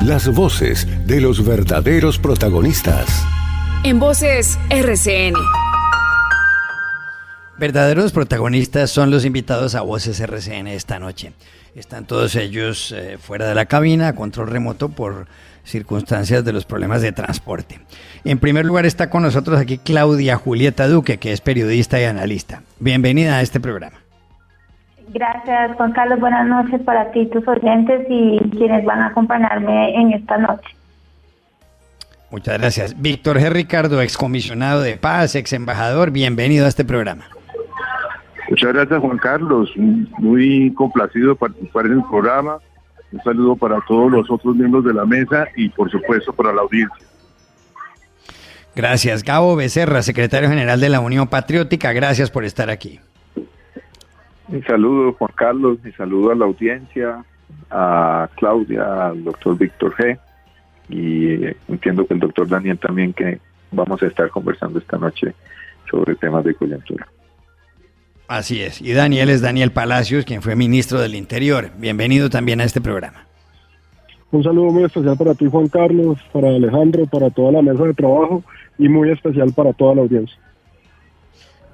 las voces de los verdaderos protagonistas. En Voces RCN. Verdaderos protagonistas son los invitados a Voces RCN esta noche. Están todos ellos fuera de la cabina, a control remoto por circunstancias de los problemas de transporte. En primer lugar está con nosotros aquí Claudia Julieta Duque, que es periodista y analista. Bienvenida a este programa. Gracias, Juan Carlos. Buenas noches para ti, tus oyentes y quienes van a acompañarme en esta noche. Muchas gracias. Víctor G. Ricardo, excomisionado de paz, ex embajador, bienvenido a este programa. Muchas gracias, Juan Carlos. Muy complacido de participar en el programa. Un saludo para todos los otros miembros de la mesa y, por supuesto, para la audiencia. Gracias. Gabo Becerra, secretario general de la Unión Patriótica, gracias por estar aquí. Un saludo, Juan Carlos, mi saludo a la audiencia, a Claudia, al doctor Víctor G. Y entiendo que el doctor Daniel también, que vamos a estar conversando esta noche sobre temas de coyuntura. Así es. Y Daniel es Daniel Palacios, quien fue ministro del Interior. Bienvenido también a este programa. Un saludo muy especial para ti, Juan Carlos, para Alejandro, para toda la mesa de trabajo y muy especial para toda la audiencia.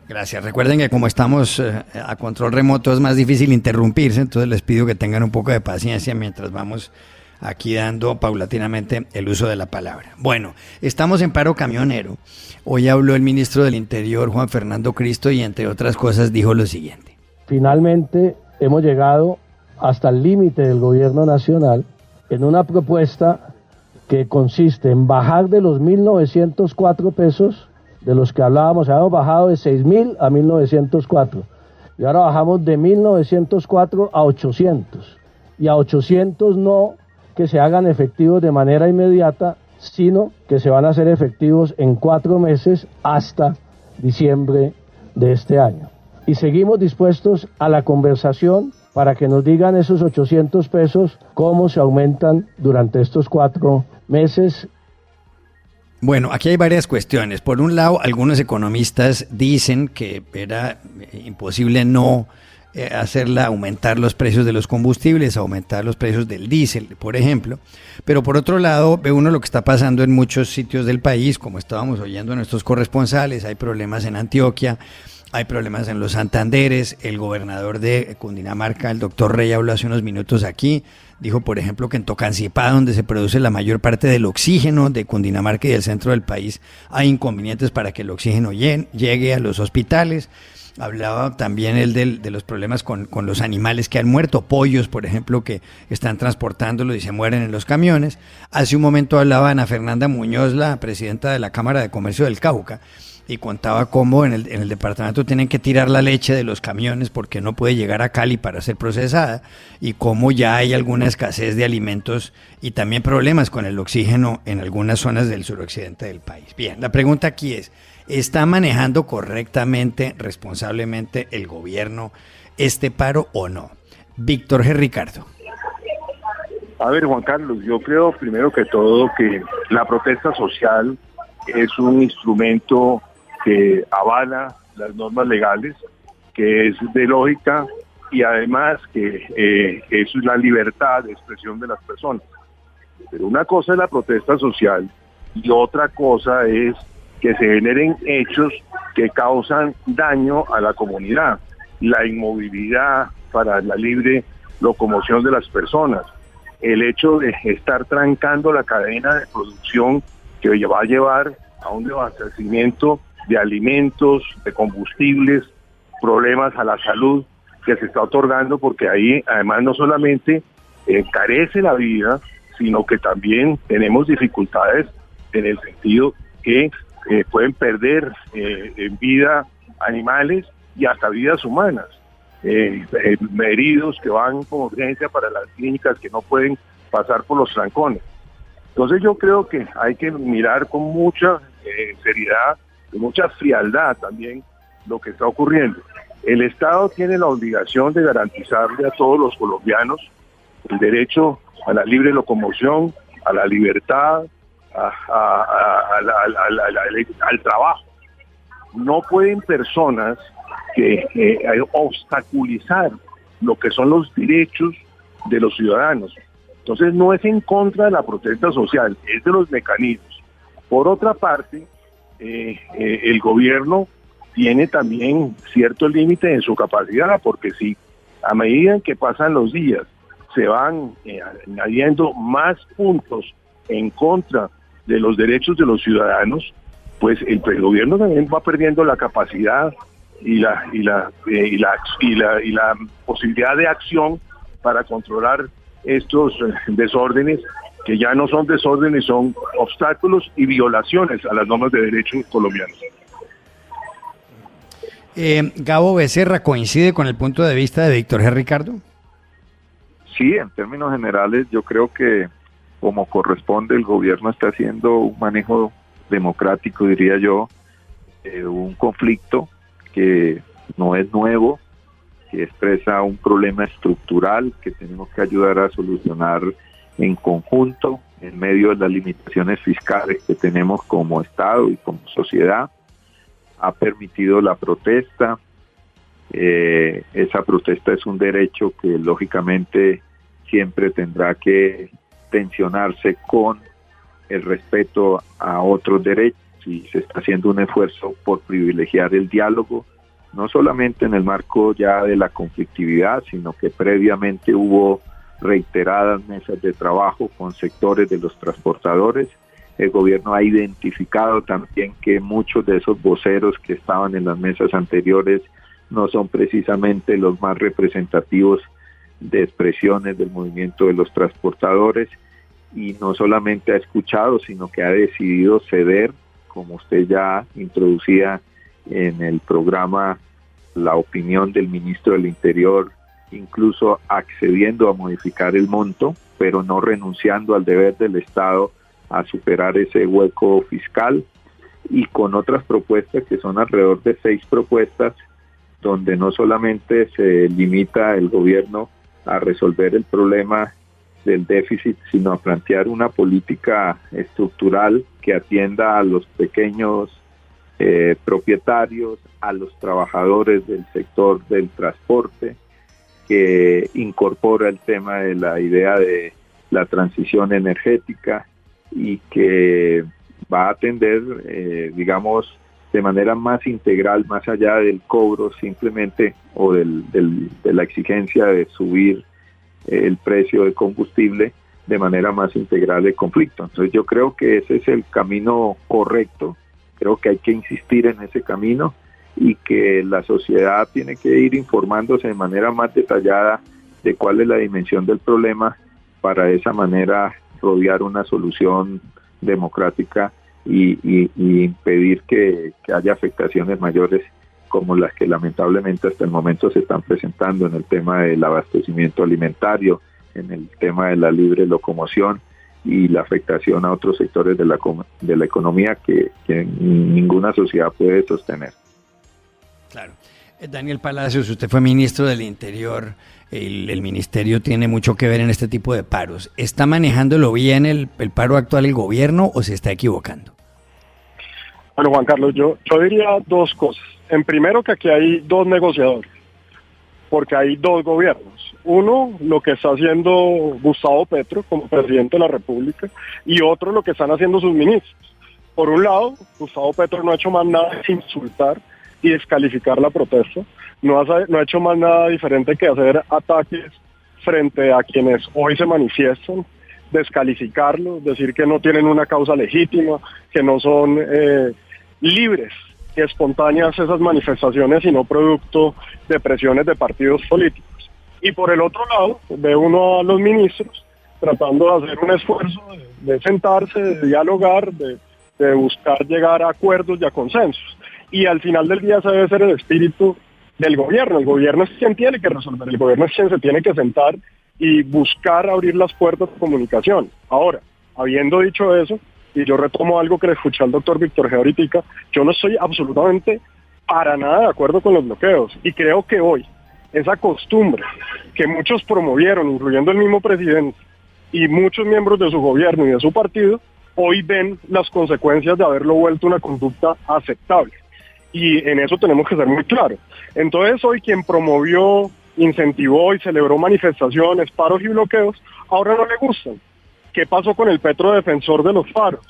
Gracias. Recuerden que como estamos a control remoto es más difícil interrumpirse, entonces les pido que tengan un poco de paciencia mientras vamos aquí dando paulatinamente el uso de la palabra. Bueno, estamos en paro camionero. Hoy habló el ministro del Interior, Juan Fernando Cristo, y entre otras cosas dijo lo siguiente. Finalmente hemos llegado hasta el límite del gobierno nacional en una propuesta que consiste en bajar de los 1.904 pesos, de los que hablábamos, habíamos bajado de 6.000 a 1.904, y ahora bajamos de 1.904 a 800, y a 800 no que se hagan efectivos de manera inmediata, sino que se van a hacer efectivos en 4 meses hasta diciembre de este año. Y seguimos dispuestos a la conversación para que nos digan esos 800 pesos, cómo se aumentan durante estos 4 meses. Bueno, aquí hay varias cuestiones. Por un lado, algunos economistas dicen que era imposible no hacerla aumentar los precios de los combustibles, aumentar los precios del diésel, por ejemplo. Pero por otro lado, ve uno lo que está pasando en muchos sitios del país, como estábamos oyendo a nuestros corresponsales. Hay problemas en Antioquia, hay problemas en los Santanderes. El gobernador de Cundinamarca, el doctor Rey, habló hace unos minutos aquí. Dijo, por ejemplo, que en Tocancipá, donde se produce la mayor parte del oxígeno de Cundinamarca y del centro del país, hay inconvenientes para que el oxígeno llegue a los hospitales. Hablaba también él de los problemas con los animales que han muerto, pollos, por ejemplo, que están transportándolos y se mueren en los camiones. Hace un momento hablaba Ana Fernanda Muñoz, la presidenta de la Cámara de Comercio del Cauca, y contaba cómo en el departamento tienen que tirar la leche de los camiones porque no puede llegar a Cali para ser procesada, y cómo ya hay alguna escasez de alimentos y también problemas con el oxígeno en algunas zonas del suroccidente del país. Bien, la pregunta aquí es, ¿está manejando correctamente, responsablemente el gobierno este paro o no? Víctor G. Ricardo. A ver, Juan Carlos, yo creo primero que todo que la protesta social es un instrumento que avala las normas legales, que es de lógica y además que es la libertad de expresión de las personas. Pero una cosa es la protesta social y otra cosa es que se generen hechos que causan daño a la comunidad, la inmovilidad para la libre locomoción de las personas, el hecho de estar trancando la cadena de producción que va a llevar a un desabastecimiento de alimentos, de combustibles, problemas a la salud que se está otorgando, porque ahí además no solamente encarece la vida, sino que también tenemos dificultades en el sentido que pueden perder en vida animales y hasta vidas humanas, heridos que van con urgencia para las clínicas que no pueden pasar por los trancones. Entonces yo creo que hay que mirar con mucha seriedad y mucha frialdad también lo que está ocurriendo. El Estado tiene la obligación de garantizarle a todos los colombianos el derecho a la libre locomoción, a la libertad, al trabajo. No pueden personas que obstaculizar lo que son los derechos de los ciudadanos. Entonces no es en contra de la protesta social, es de los mecanismos. Por otra parte, el gobierno tiene también cierto límite en su capacidad, porque si a medida que pasan los días se van añadiendo más puntos en contra de los derechos de los ciudadanos, pues el gobierno también va perdiendo la capacidad y la posibilidad de acción para controlar estos desórdenes, que ya no son desórdenes, son obstáculos y violaciones a las normas de derecho colombianos. Gabo Becerra, ¿coincide con el punto de vista de Víctor G. Ricardo? Sí, en términos generales yo creo que como corresponde el gobierno está haciendo un manejo democrático, diría yo, un conflicto que no es nuevo, que expresa un problema estructural que tenemos que ayudar a solucionar en conjunto en medio de las limitaciones fiscales que tenemos como Estado y como sociedad. Ha permitido la protesta. Esa protesta es un derecho que lógicamente siempre tendrá que tensionarse con el respeto a otros derechos, y se está haciendo un esfuerzo por privilegiar el diálogo, no solamente en el marco ya de la conflictividad, sino que previamente hubo reiteradas mesas de trabajo con sectores de los transportadores. El gobierno ha identificado también que muchos de esos voceros que estaban en las mesas anteriores no son precisamente los más representativos de expresiones del movimiento de los transportadores, y no solamente ha escuchado, sino que ha decidido ceder, como usted ya introducía en el programa, la opinión del ministro del Interior, incluso accediendo a modificar el monto, pero no renunciando al deber del Estado a superar ese hueco fiscal, y con otras propuestas que son alrededor de 6 propuestas, donde no solamente se limita el gobierno a resolver el problema del déficit, sino a plantear una política estructural que atienda a los pequeños propietarios, a los trabajadores del sector del transporte, que incorpora el tema de la idea de la transición energética y que va a atender, digamos, de manera más integral, más allá del cobro simplemente o de la exigencia de subir el precio del combustible, de manera más integral el conflicto. Entonces yo creo que ese es el camino correcto, creo que hay que insistir en ese camino y que la sociedad tiene que ir informándose de manera más detallada de cuál es la dimensión del problema, para de esa manera rodear una solución democrática y impedir que haya afectaciones mayores como las que lamentablemente hasta el momento se están presentando en el tema del abastecimiento alimentario, en el tema de la libre locomoción y la afectación a otros sectores de la economía que ninguna sociedad puede sostener. Claro. Daniel Palacios, usted fue ministro del Interior, el ministerio tiene mucho que ver en este tipo de paros. ¿Está manejándolo bien el paro actual el gobierno o se está equivocando? Bueno, Juan Carlos, yo diría 2 cosas. En primero, que aquí hay 2 negociadores, porque hay 2 gobiernos. Uno, lo que está haciendo Gustavo Petro como presidente de la República, y otro, lo que están haciendo sus ministros. Por un lado, Gustavo Petro no ha hecho más nada que insultar y descalificar la protesta, no ha hecho más nada diferente que hacer ataques frente a quienes hoy se manifiestan, descalificarlos, decir que no tienen una causa legítima, que no son libres y espontáneas esas manifestaciones, sino producto de presiones de partidos políticos. Y por el otro lado, ve uno a los ministros tratando de hacer un esfuerzo de sentarse, de dialogar, de buscar llegar a acuerdos y a consensos. Y al final del día ese debe ser el espíritu del gobierno. El gobierno es quien tiene que resolver, el gobierno es quien se tiene que sentar y buscar abrir las puertas de comunicación. Ahora, habiendo dicho eso, y yo retomo algo que le escuché al doctor Víctor G. ahorita, yo no estoy absolutamente para nada de acuerdo con los bloqueos, y creo que hoy esa costumbre que muchos promovieron, incluyendo el mismo presidente y muchos miembros de su gobierno y de su partido, hoy ven las consecuencias de haberlo vuelto una conducta aceptable. Y en eso tenemos que ser muy claros. Entonces hoy quien promovió, incentivó y celebró manifestaciones, paros y bloqueos, ahora no le gustan. ¿Qué pasó con el Petro defensor de los faros?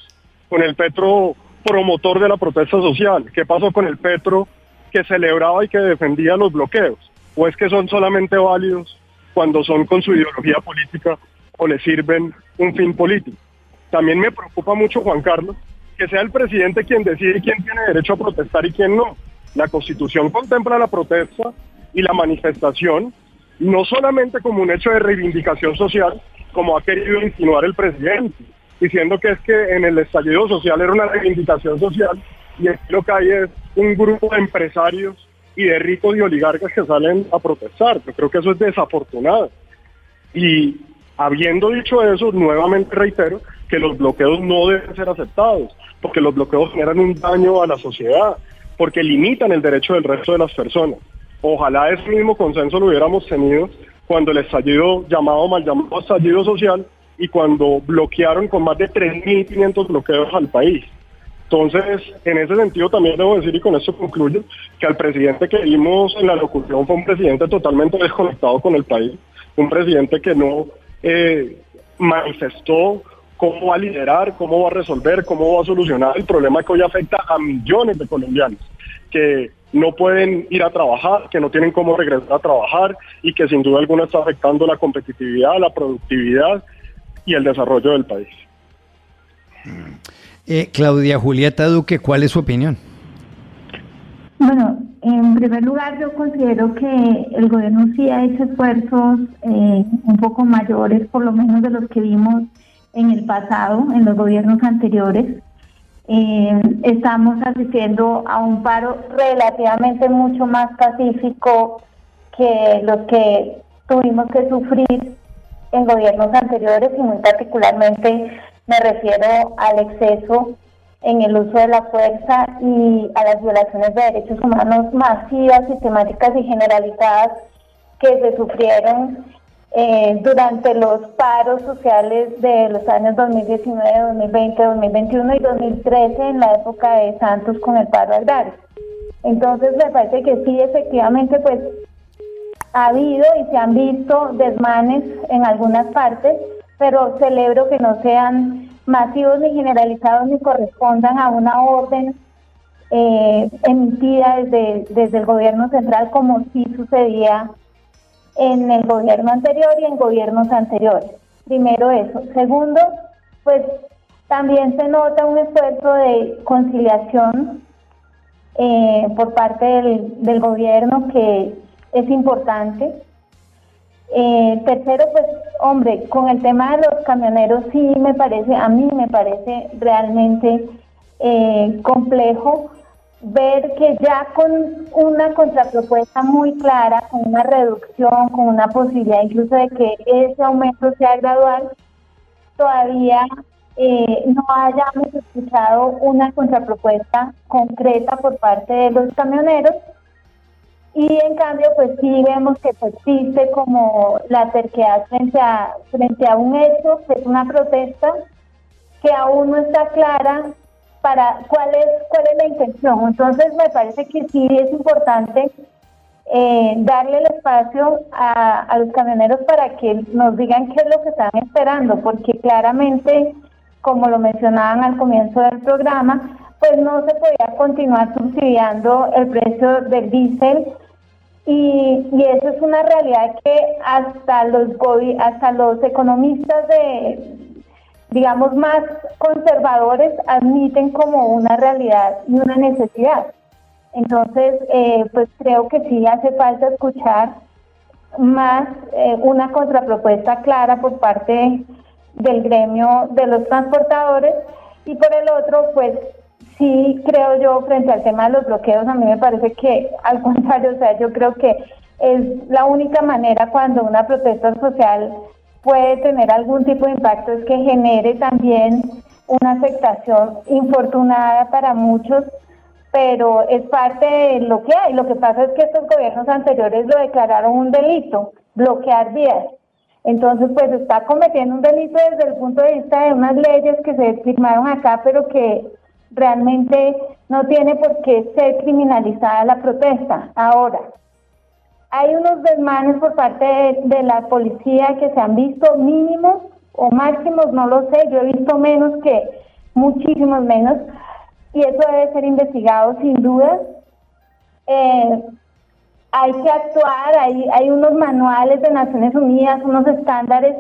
Con el Petro promotor de la protesta social. ¿Qué pasó con el Petro que celebraba y que defendía los bloqueos? ¿O es que son solamente válidos cuando son con su ideología política o le sirven un fin político? También me preocupa mucho, Juan Carlos, que sea el presidente quien decide quién tiene derecho a protestar y quién no. La Constitución contempla la protesta y la manifestación no solamente como un hecho de reivindicación social, como ha querido insinuar el presidente, diciendo que es que en el estallido social era una reivindicación social y aquí lo que hay es un grupo de empresarios y de ricos y oligarcas que salen a protestar. Yo creo que eso es desafortunado. Y habiendo dicho eso, nuevamente reitero que los bloqueos no deben ser aceptados, porque los bloqueos generan un daño a la sociedad, porque limitan el derecho del resto de las personas. Ojalá ese mismo consenso lo hubiéramos tenido cuando el estallido mal llamado estallido social y cuando bloquearon con más de 3.500 bloqueos al país. Entonces, en ese sentido también debo decir, y con esto concluyo, que al presidente que vimos en la locución fue un presidente totalmente desconectado con el país, un presidente que no manifestó cómo va a liderar, cómo va a resolver, cómo va a solucionar el problema que hoy afecta a millones de colombianos, que no pueden ir a trabajar, que no tienen cómo regresar a trabajar y que sin duda alguna está afectando la competitividad, la productividad y el desarrollo del país. Claudia Julieta Duque, ¿cuál es su opinión? Bueno, en primer lugar yo considero que el gobierno sí ha hecho esfuerzos un poco mayores, por lo menos de los que vimos en el pasado, en los gobiernos anteriores. Estamos asistiendo a un paro relativamente mucho más pacífico que los que tuvimos que sufrir en gobiernos anteriores, y muy particularmente me refiero al exceso en el uso de la fuerza y a las violaciones de derechos humanos masivas, sistemáticas y generalizadas que se sufrieron durante los paros sociales de los años 2019, 2020, 2021 y 2013 en la época de Santos con el paro agrario. Entonces me parece que sí, efectivamente, pues ha habido y se han visto desmanes en algunas partes, pero celebro que no sean masivos ni generalizados ni correspondan a una orden emitida desde el gobierno central, como sí sucedía en el gobierno anterior y en gobiernos anteriores. Primero eso. Segundo, pues también se nota un esfuerzo de conciliación por parte del gobierno, que es importante. Tercero, pues hombre, con el tema de los camioneros sí a mí me parece realmente complejo ver que ya con una contrapropuesta muy clara, con una reducción, con una posibilidad incluso de que ese aumento sea gradual, todavía no hayamos escuchado una contrapropuesta concreta por parte de los camioneros. Y en cambio, pues sí vemos que persiste como la terquedad frente a un hecho, que es una protesta, que aún no está clara para cuál es la intención. Entonces me parece que sí es importante darle el espacio a los camioneros para que nos digan qué es lo que están esperando, porque claramente, como lo mencionaban al comienzo del programa, pues no se podía continuar subsidiando el precio del diésel. Y eso es una realidad que hasta los economistas digamos más conservadores admiten como una realidad y una necesidad. Entonces, pues creo que sí hace falta escuchar más una contrapropuesta clara por parte del gremio de los transportadores, y por el otro, pues sí, creo yo, frente al tema de los bloqueos, a mí me parece que, al contrario, o sea, yo creo que es la única manera cuando una protesta social puede tener algún tipo de impacto, es que genere también una afectación infortunada para muchos, pero es parte de lo que hay. Lo que pasa es que estos gobiernos anteriores lo declararon un delito, bloquear vías. Entonces, pues está cometiendo un delito desde el punto de vista de unas leyes que se firmaron acá, pero que realmente no tiene por qué ser criminalizada la protesta. Ahora, hay unos desmanes por parte de la policía que se han visto mínimos o máximos, no lo sé, yo he visto menos que muchísimos menos, y eso debe ser investigado sin duda. Hay que actuar, hay unos manuales de Naciones Unidas, unos estándares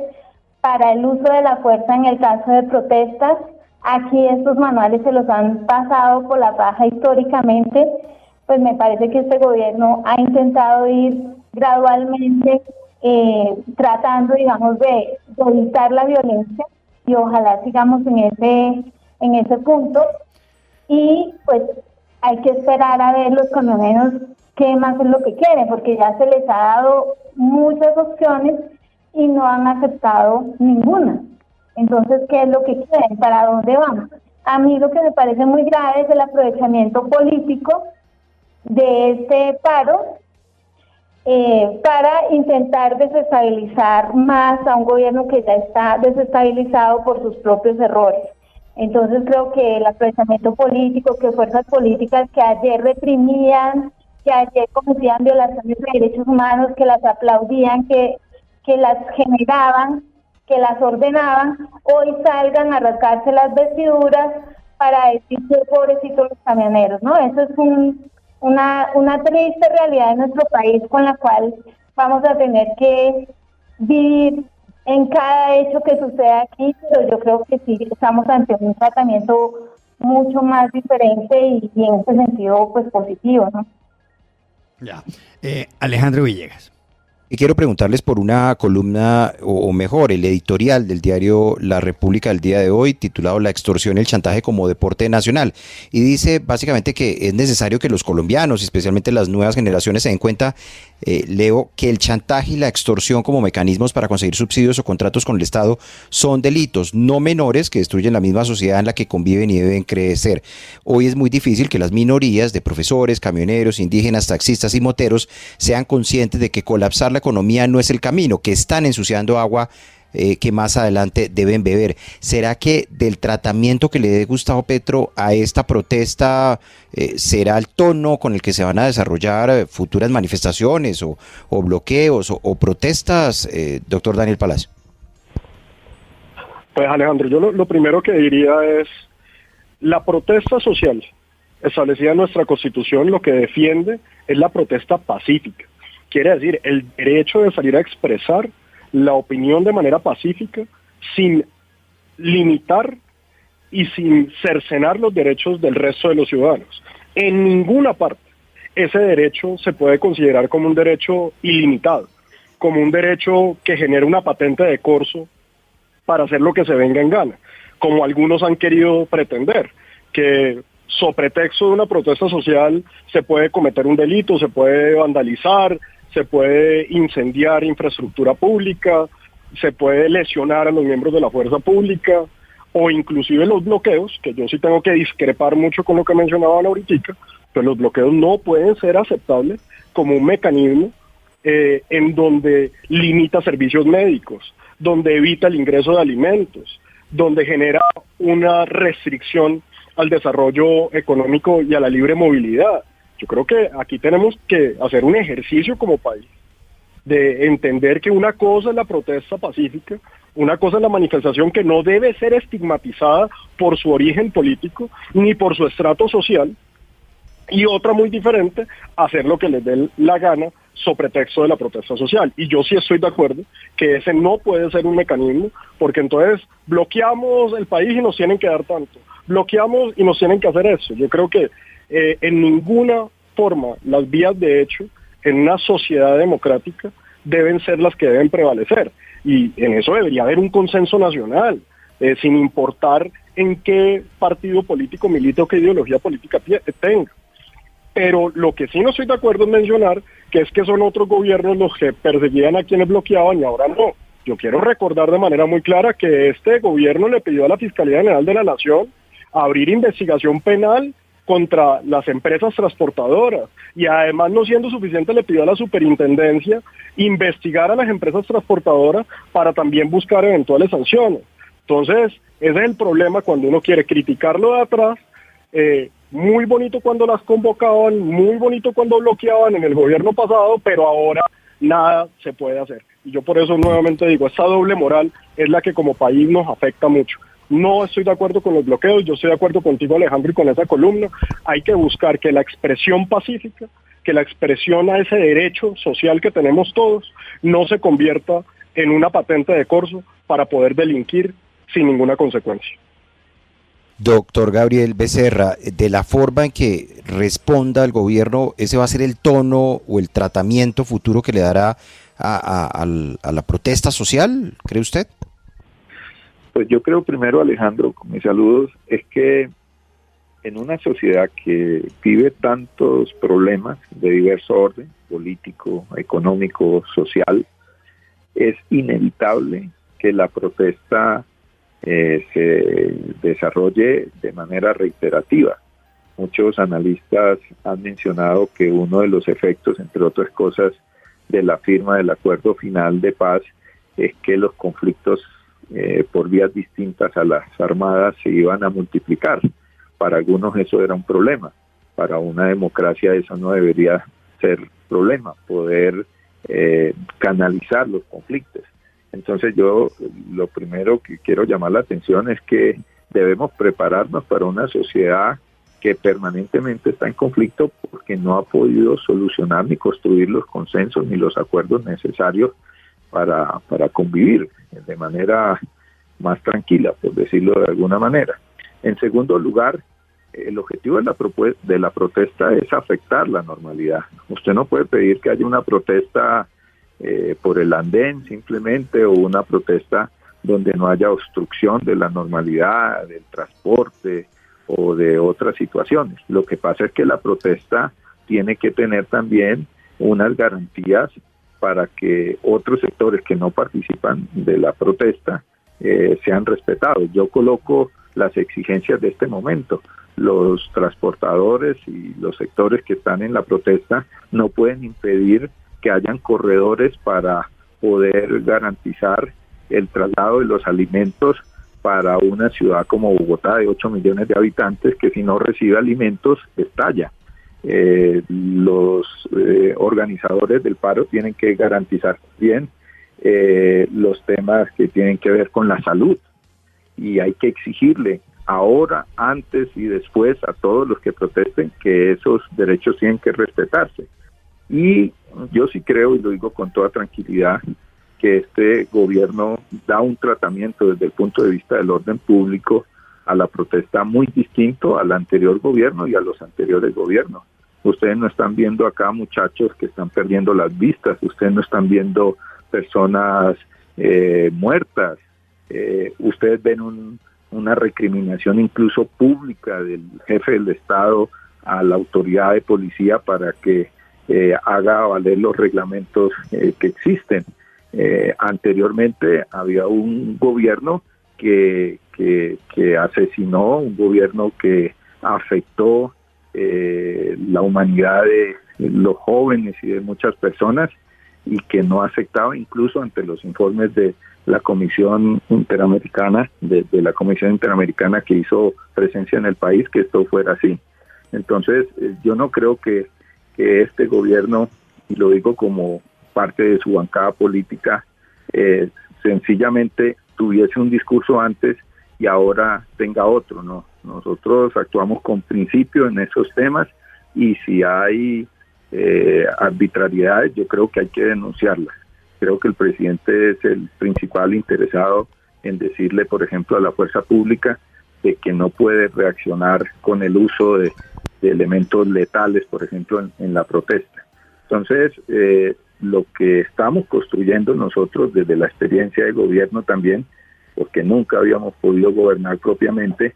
para el uso de la fuerza en el caso de protestas. Aquí estos manuales se los han pasado por la paja históricamente. Pues me parece que este gobierno ha intentado ir gradualmente tratando, digamos, de evitar la violencia, y ojalá sigamos en ese punto. Y pues hay que esperar a ver los camioneros qué más es lo que quieren, porque ya se les ha dado muchas opciones y no han aceptado ninguna. Entonces, ¿qué es lo que quieren? ¿Para dónde vamos? A mí lo que me parece muy grave es el aprovechamiento político de este paro para intentar desestabilizar más a un gobierno que ya está desestabilizado por sus propios errores. Entonces creo que el aprovechamiento político, que fuerzas políticas que ayer reprimían, que ayer cometían violaciones de derechos humanos, que las aplaudían, que las generaban, que las ordenaban, hoy salgan a rasgarse las vestiduras para decir que pobrecitos los camioneros, ¿no? Eso es una triste realidad de nuestro país con la cual vamos a tener que vivir en cada hecho que sucede aquí, pero yo creo que sí estamos ante un tratamiento mucho más diferente y en ese sentido pues positivo, ¿no? Ya. Alejandro Villegas. Y quiero preguntarles por una columna, o mejor, el editorial del diario La República del día de hoy, titulado La extorsión y el chantaje como deporte nacional. Y dice básicamente que es necesario que los colombianos, especialmente las nuevas generaciones, se den cuenta, leo, que el chantaje y la extorsión como mecanismos para conseguir subsidios o contratos con el Estado son delitos no menores que destruyen la misma sociedad en la que conviven y deben crecer. Hoy es muy difícil que las minorías de profesores, camioneros, indígenas, taxistas y moteros sean conscientes de que colapsar la economía no es el camino, que están ensuciando agua que más adelante deben beber. ¿Será que del tratamiento que le dé Gustavo Petro a esta protesta será el tono con el que se van a desarrollar futuras manifestaciones o bloqueos o protestas, doctor Daniel Palacio? Pues Alejandro, yo lo primero que diría es la protesta social establecida en nuestra Constitución, lo que defiende es la protesta pacífica. Quiere decir, el derecho de salir a expresar la opinión de manera pacífica, sin limitar y sin cercenar los derechos del resto de los ciudadanos. En ninguna parte ese derecho se puede considerar como un derecho ilimitado, como un derecho que genera una patente de corso para hacer lo que se venga en gana, como algunos han querido pretender, que sobre pretexto de una protesta social se puede cometer un delito, se puede vandalizar, se puede incendiar infraestructura pública, se puede lesionar a los miembros de la fuerza pública, o inclusive los bloqueos, que yo sí tengo que discrepar mucho con lo que mencionaban ahorita, pero los bloqueos no pueden ser aceptables como un mecanismo en donde limita servicios médicos, donde evita el ingreso de alimentos, donde genera una restricción al desarrollo económico y a la libre movilidad. Yo creo que aquí tenemos que hacer un ejercicio como país de entender que una cosa es la protesta pacífica, una cosa es la manifestación que no debe ser estigmatizada por su origen político ni por su estrato social, y otra muy diferente, hacer lo que les dé la gana sobre pretexto de la protesta social. Y yo sí estoy de acuerdo que ese no puede ser un mecanismo, porque entonces bloqueamos el país y nos tienen que dar tanto, bloqueamos y nos tienen que hacer eso. Yo creo que en ninguna forma las vías de hecho en una sociedad democrática deben ser las que deben prevalecer, y en eso debería haber un consenso nacional, sin importar en qué partido político milite o qué ideología política tenga. Pero lo que sí no estoy de acuerdo en mencionar, que es que son otros gobiernos los que perseguían a quienes bloqueaban y ahora no. Yo quiero recordar de manera muy clara que este gobierno le pidió a la Fiscalía General de la Nación abrir investigación penal contra las empresas transportadoras, y además, no siendo suficiente, le pidió a la superintendencia investigar a las empresas transportadoras para también buscar eventuales sanciones. Entonces, ese es el problema cuando uno quiere criticarlo de atrás. Muy bonito cuando las convocaban, muy bonito cuando bloqueaban en el gobierno pasado, pero ahora nada se puede hacer. Y yo por eso nuevamente digo, esta doble moral es la que como país nos afecta mucho. No estoy de acuerdo con los bloqueos, yo estoy de acuerdo contigo, Alejandro, y con esa columna. Hay que buscar que la expresión pacífica, que la expresión a ese derecho social que tenemos todos, no se convierta en una patente de corso para poder delinquir sin ninguna consecuencia. Doctor Gabriel Becerra, de la forma en que responda el gobierno, ¿ese va a ser el tono o el tratamiento futuro que le dará a la protesta social, cree usted? Pues yo creo primero, Alejandro, con mis saludos, es que en una sociedad que vive tantos problemas de diverso orden, político, económico, social, es inevitable que la protesta se desarrolle de manera reiterativa. Muchos analistas han mencionado que uno de los efectos, entre otras cosas, de la firma del acuerdo final de paz es que los conflictos por vías distintas a las armadas se iban a multiplicar. Para algunos eso era un problema, para una democracia eso no debería ser problema, poder canalizar los conflictos. Entonces yo lo primero que quiero llamar la atención es que debemos prepararnos para una sociedad que permanentemente está en conflicto porque no ha podido solucionar ni construir los consensos ni los acuerdos necesarios para convivir de manera más tranquila, por decirlo de alguna manera. En segundo lugar, el objetivo de la protesta es afectar la normalidad. Usted no puede pedir que haya una protesta por el andén simplemente, o una protesta donde no haya obstrucción de la normalidad, del transporte o de otras situaciones. Lo que pasa es que la protesta tiene que tener también unas garantías para que otros sectores que no participan de la protesta sean respetados. Yo coloco las exigencias de este momento. Los transportadores y los sectores que están en la protesta no pueden impedir que hayan corredores para poder garantizar el traslado de los alimentos para una ciudad como Bogotá de 8 millones de habitantes, que si no recibe alimentos estalla. Los organizadores del paro tienen que garantizar bien los temas que tienen que ver con la salud, y hay que exigirle ahora, antes y después a todos los que protesten que esos derechos tienen que respetarse. Y yo sí creo, y lo digo con toda tranquilidad, que este gobierno da un tratamiento desde el punto de vista del orden público a la protesta muy distinto al anterior gobierno y a los anteriores gobiernos. Ustedes no están viendo acá muchachos que están perdiendo las vistas, ustedes no están viendo personas muertas, ustedes ven una recriminación incluso pública del jefe del Estado a la autoridad de policía para que haga valer los reglamentos que existen. Anteriormente había un gobierno que asesinó, un gobierno que afectó la humanidad de los jóvenes y de muchas personas, y que no aceptaba, incluso ante los informes de la Comisión Interamericana, de la Comisión Interamericana que hizo presencia en el país, que esto fuera así. Entonces, yo no creo que este gobierno, y lo digo como parte de su bancada política, sencillamente tuviese un discurso antes y ahora tenga otro, ¿no? Nosotros actuamos con principio en esos temas, y si hay arbitrariedades, yo creo que hay que denunciarlas. Creo que el presidente es el principal interesado en decirle, por ejemplo, a la fuerza pública de que no puede reaccionar con el uso de elementos letales, por ejemplo, en la protesta. Entonces, lo que estamos construyendo nosotros desde la experiencia de gobierno también, porque nunca habíamos podido gobernar propiamente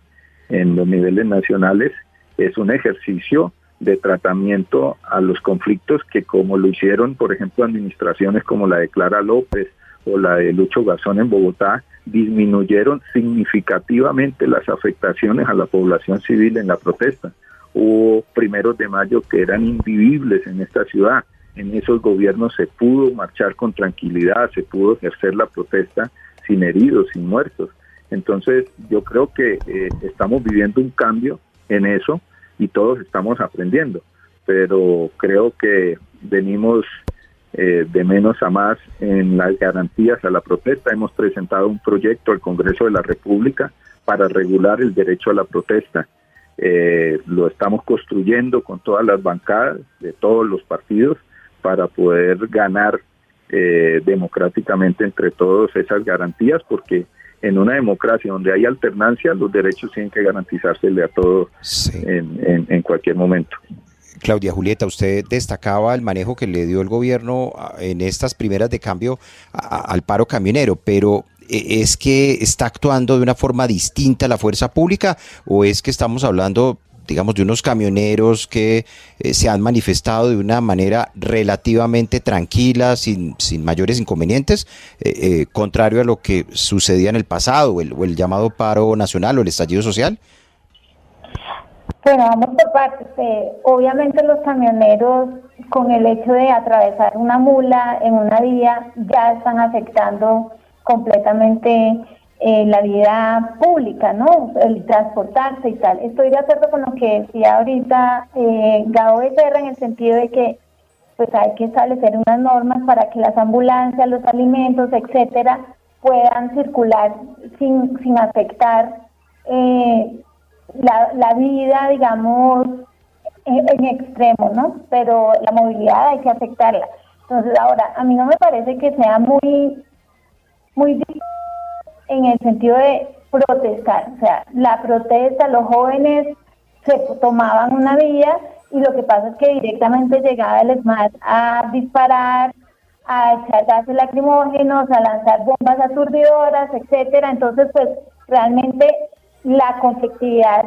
en los niveles nacionales, es un ejercicio de tratamiento a los conflictos que, como lo hicieron, por ejemplo, administraciones como la de Clara López o la de Lucho Garzón en Bogotá, disminuyeron significativamente las afectaciones a la población civil en la protesta. Hubo 1 de mayo que eran invivibles en esta ciudad. En esos gobiernos se pudo marchar con tranquilidad, se pudo ejercer la protesta sin heridos, sin muertos. Entonces, yo creo que estamos viviendo un cambio en eso, y todos estamos aprendiendo, pero creo que venimos de menos a más en las garantías a la protesta. Hemos presentado un proyecto al Congreso de la República para regular el derecho a la protesta. Lo estamos construyendo con todas las bancadas de todos los partidos para poder ganar democráticamente entre todos esas garantías, porque en una democracia donde hay alternancia, los derechos tienen que garantizársele a todos en cualquier momento. Claudia Julieta, usted destacaba el manejo que le dio el gobierno en estas primeras de cambio al paro camionero, pero ¿es que está actuando de una forma distinta la fuerza pública o es que estamos hablando, digamos, de unos camioneros que se han manifestado de una manera relativamente tranquila, sin mayores inconvenientes, contrario a lo que sucedía en el pasado, o el llamado paro nacional o el estallido social? Bueno, vamos por partes. Obviamente los camioneros, con el hecho de atravesar una mula en una vía, ya están afectando completamente la vida pública, ¿no? El transportarse y tal. Estoy de acuerdo con lo que decía ahorita Gabo Becerra, en el sentido de que pues hay que establecer unas normas para que las ambulancias, los alimentos, etcétera, puedan circular sin afectar la vida, digamos, en extremo, ¿no? Pero la movilidad hay que afectarla. Entonces, ahora, a mí no me parece que sea muy difícil en el sentido de protestar. O sea, la protesta, los jóvenes se tomaban una vía y lo que pasa es que directamente llegaba el ESMAD a disparar, a echar gases lacrimógenos, a lanzar bombas aturdidoras, etcétera. Entonces, pues, realmente la conflictividad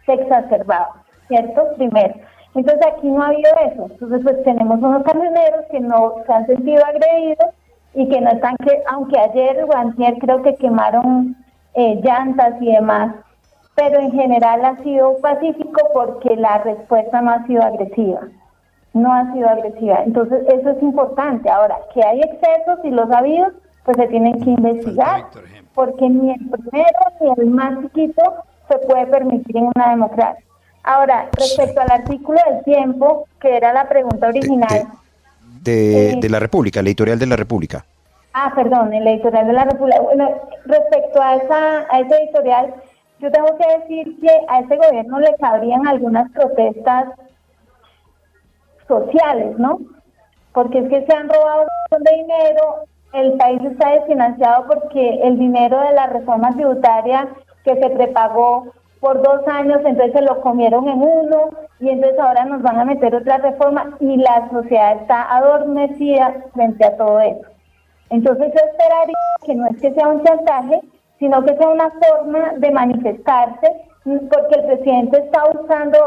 se exacerbaba, ¿cierto? Primero. Entonces aquí no ha habido eso. Entonces pues tenemos unos camioneros que no se han sentido agredidos y que no están, aunque ayer o antier creo que quemaron llantas y demás, pero en general ha sido pacífico porque la respuesta no ha sido agresiva. No ha sido agresiva. Entonces eso es importante. Ahora, que hay excesos y los ha habido, pues se tienen que investigar, porque ni el primero ni el más chiquito se puede permitir en una democracia. Ahora, respecto al artículo del tiempo, que era la pregunta original. De la República, el editorial de la República. Perdón, el editorial de la República. Bueno, respecto a ese editorial, yo tengo que decir que a este gobierno le cabrían algunas protestas sociales, ¿no? Porque es que se han robado un montón de dinero. El país está desfinanciado porque el dinero de la reforma tributaria que se prepagó por 2 años, entonces se lo comieron en uno y entonces ahora nos van a meter otra reforma y la sociedad está adormecida frente a todo eso. Entonces yo esperaría que no es que sea un chantaje, sino que sea una forma de manifestarse, porque el presidente está usando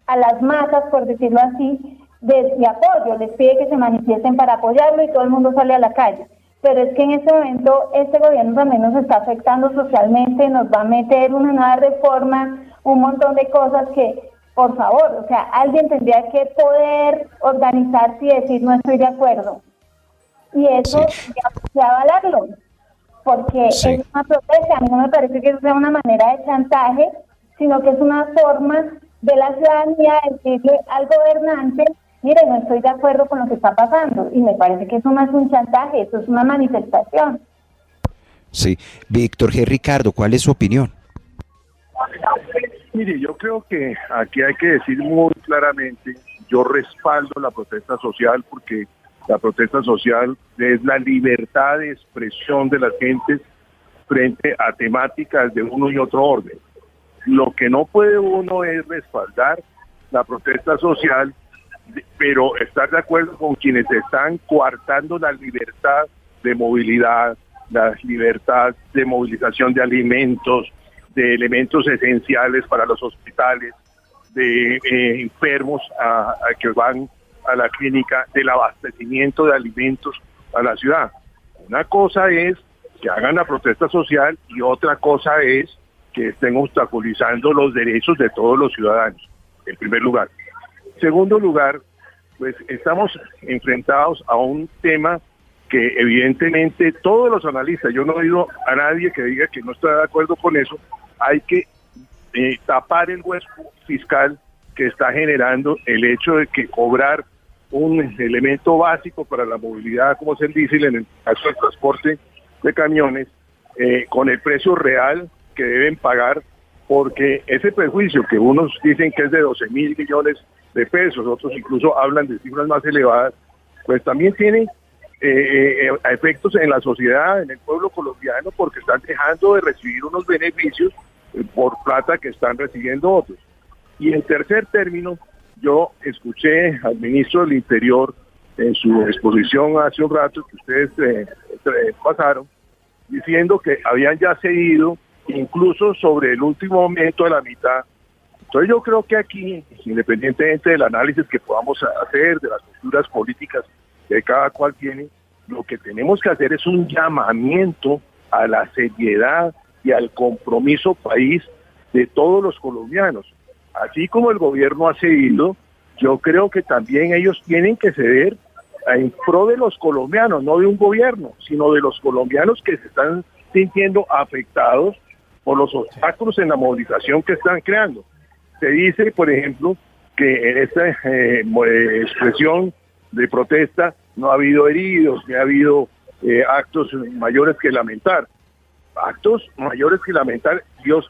a las masas, por decirlo así, de apoyo, les pide que se manifiesten para apoyarlo y todo el mundo sale a la calle. Pero es que en este momento este gobierno también nos está afectando socialmente, nos va a meter una nueva reforma, un montón de cosas que, por favor, o sea, alguien tendría que poder organizarse y decir no estoy de acuerdo. Y eso ya avalarlo, porque es una protesta. A mí no me parece que eso sea una manera de chantaje, sino que es una forma de la ciudadanía de decirle al gobernante: mire, no estoy de acuerdo con lo que está pasando, y me parece que eso no es un chantaje, eso es una manifestación. Sí. Víctor G. Ricardo, ¿cuál es su opinión? Mire, yo creo que aquí hay que decir muy claramente, yo respaldo la protesta social porque la protesta social es la libertad de expresión de las gentes frente a temáticas de uno y otro orden. Lo que no puede uno es respaldar la protesta social, pero estar de acuerdo con quienes están coartando la libertad de movilidad, la libertad de movilización de alimentos, de elementos esenciales para los hospitales, de enfermos que van a la clínica, del abastecimiento de alimentos a la ciudad. Una cosa es que hagan la protesta social y otra cosa es que estén obstaculizando los derechos de todos los ciudadanos, en primer lugar. Segundo lugar, pues estamos enfrentados a un tema que evidentemente todos los analistas, yo no he oído a nadie que diga que no está de acuerdo con eso, hay que tapar el hueco fiscal que está generando el hecho de que cobrar un elemento básico para la movilidad, como se dice en el caso del transporte de camiones, con el precio real que deben pagar, porque ese perjuicio que unos dicen que es de 12.000 millones de pesos, otros incluso hablan de cifras más elevadas, pues también tiene efectos en la sociedad, en el pueblo colombiano, porque están dejando de recibir unos beneficios por plata que están recibiendo otros. Y en tercer término, yo escuché al ministro del Interior en su exposición hace un rato que ustedes pasaron, diciendo que habían ya cedido incluso sobre el último momento de la mitad. Entonces yo creo que aquí, independientemente del análisis que podamos hacer, de las posturas políticas que cada cual tiene, lo que tenemos que hacer es un llamamiento a la seriedad y al compromiso país de todos los colombianos. Así como el gobierno ha cedido, yo creo que también ellos tienen que ceder en pro de los colombianos, no de un gobierno, sino de los colombianos que se están sintiendo afectados por los obstáculos en la movilización que están creando. Se dice, por ejemplo, que en esta expresión de protesta no ha habido heridos, ni ha habido actos mayores que lamentar. Actos mayores que lamentar, Dios,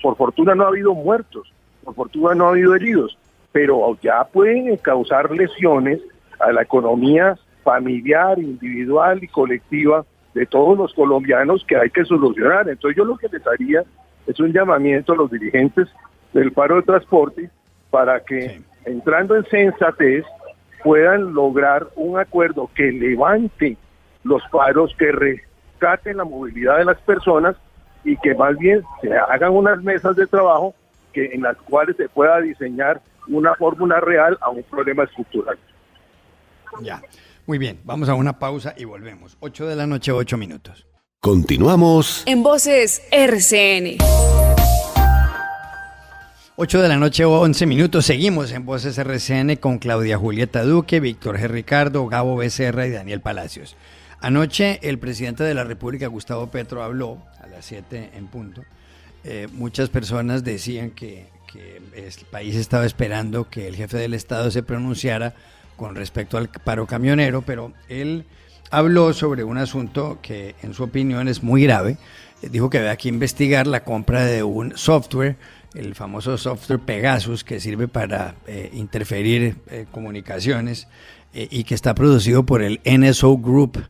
por fortuna no ha habido muertos, por fortuna no ha habido heridos, pero ya pueden causar lesiones a la economía familiar, individual y colectiva de todos los colombianos que hay que solucionar. Entonces yo lo que les haría es un llamamiento a los dirigentes del paro de transporte para que, entrando en sensatez, puedan lograr un acuerdo que levante los paros, que rescaten la movilidad de las personas y que más bien se hagan unas mesas de trabajo en las cuales se pueda diseñar una fórmula real a un problema estructural. Ya, muy bien, vamos a una pausa y volvemos. 8 de la noche, 8 minutos. Continuamos En Voces RCN. 8 de la noche, 11 minutos. Seguimos en Voces RCN con Claudia Julieta Duque, Víctor G. Ricardo, Gabo Becerra y Daniel Palacios. Anoche el presidente de la República, Gustavo Petro, habló a las 7 en punto. Muchas personas decían que el país estaba esperando que el jefe del Estado se pronunciara con respecto al paro camionero, pero él habló sobre un asunto que en su opinión es muy grave. Dijo que había que investigar la compra de un software, el famoso software Pegasus, que sirve para interferir comunicaciones y que está producido por el NSO Group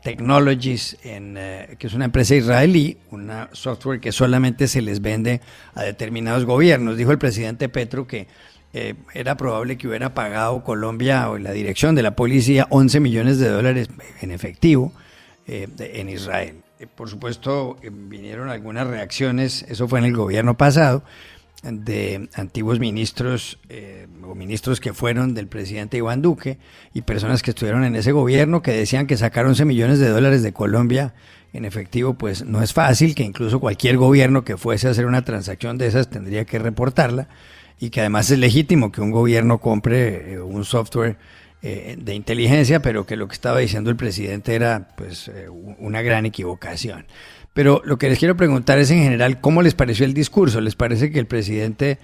Technologies, que es una empresa israelí, un software que solamente se les vende a determinados gobiernos. Dijo el presidente Petro que era probable que hubiera pagado Colombia o la dirección de la policía $11 millones en efectivo en Israel. Por supuesto, vinieron algunas reacciones, eso fue en el gobierno pasado, de antiguos ministros o ministros que fueron del presidente Iván Duque y personas que estuvieron en ese gobierno que decían que sacar $11 millones de Colombia en efectivo pues no es fácil, que incluso cualquier gobierno que fuese a hacer una transacción de esas tendría que reportarla y que además es legítimo que un gobierno compre un software de inteligencia, pero que lo que estaba diciendo el presidente era pues una gran equivocación. Pero lo que les quiero preguntar es en general, ¿cómo les pareció el discurso? ¿Les parece que el presidente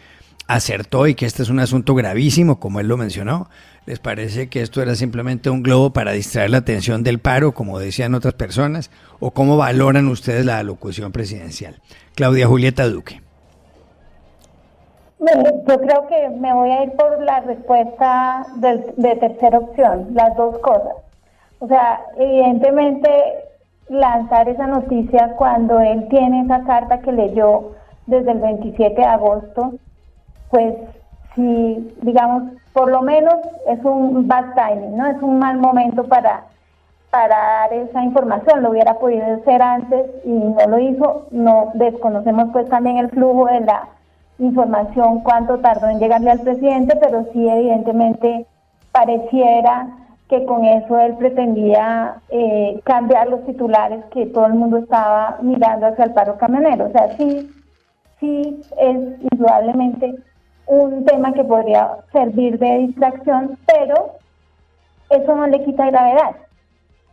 acertó y que este es un asunto gravísimo, como él lo mencionó? ¿Les parece que esto era simplemente un globo para distraer la atención del paro, como decían otras personas? ¿O cómo valoran ustedes la alocución presidencial? Claudia Julieta Duque. Yo creo que me voy a ir por la respuesta de tercera opción, las dos cosas. O sea, evidentemente lanzar esa noticia cuando él tiene esa carta que leyó desde el 27 de agosto, pues sí, digamos, por lo menos es un bad timing, ¿no? Es un mal momento para dar esa información. Lo hubiera podido hacer antes y no lo hizo. No desconocemos pues también el flujo de la información, cuánto tardó en llegarle al presidente, pero sí evidentemente pareciera que con eso él pretendía cambiar los titulares, que todo el mundo estaba mirando hacia el paro camionero. O sea, sí es indudablemente un tema que podría servir de distracción, pero eso no le quita gravedad,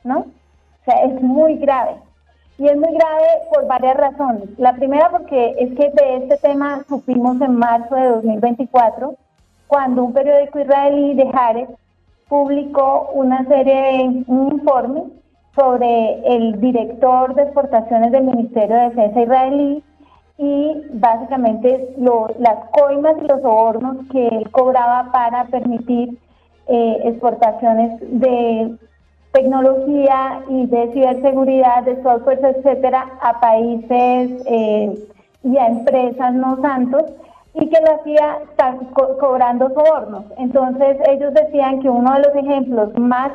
¿no? O sea, es muy grave. Y es muy grave por varias razones. La primera porque es que de este tema supimos en marzo de 2024 cuando un periódico israelí de Haaretz publicó un informe sobre el director de exportaciones del Ministerio de Defensa israelí y básicamente las coimas y los sobornos que él cobraba para permitir exportaciones de tecnología y de ciberseguridad, de software, etcétera, a países y a empresas no santos, y que lo hacía cobrando sobornos. Entonces ellos decían que uno de los ejemplos más